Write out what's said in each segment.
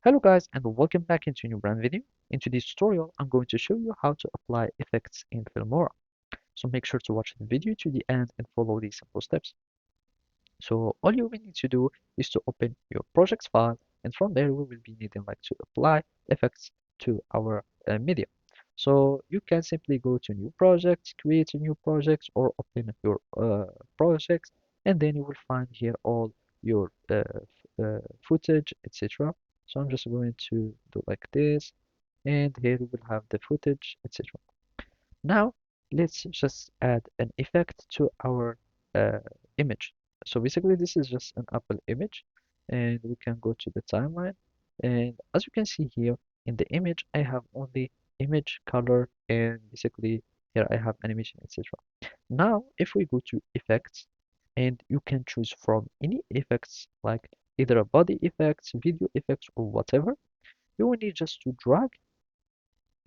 Hello guys and welcome back into a new brand video. In today's tutorial, I'm going to show you how to apply effects in Filmora. So make sure to watch the video to the end and follow these simple steps. So all you will need to do is to open your projects file, and from there we will be needing to apply effects to our media. So you can simply go to new projects, create a new project, or open your projects, and then you will find here all your footage, etc. So I'm just going to do like this, and here we will have the footage, etc. Now, let's just add an effect to our uh, image. So basically, this is just an Apple image, and we can go to the timeline. And as you can see here in the image, I have only image color, and basically here I have animation, etc. Now, if we go to effects, and you can choose from any effects like either a body effects, video effects, or whatever, you will need just to drag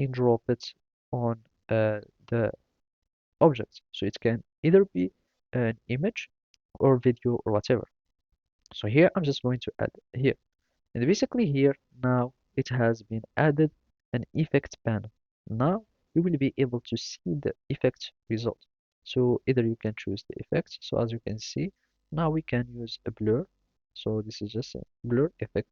and drop it on the objects. So it can either be an image or video or whatever. So here I'm just going to add here. And basically here now it has been added an effect panel. Now you will be able to see the effect result. So either you can choose the effects. So as you can see, now we can use a blur. So this is just a blur effect,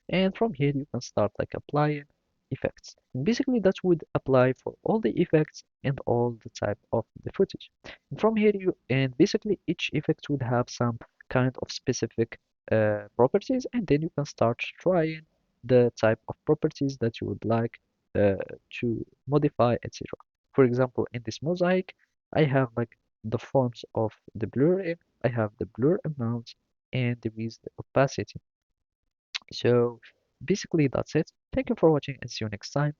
and from here you can start applying effects, and basically that would apply for all the effects and all the type of the footage. And from here you and basically each effect would have some kind of specific properties, and then you can start trying the type of properties that you would like uh, to modify, etc. For example, in this mosaic I have the forms of the blurring, I have the blur amount, and there is the opacity. So basically that's it. Thank you for watching and see you next time.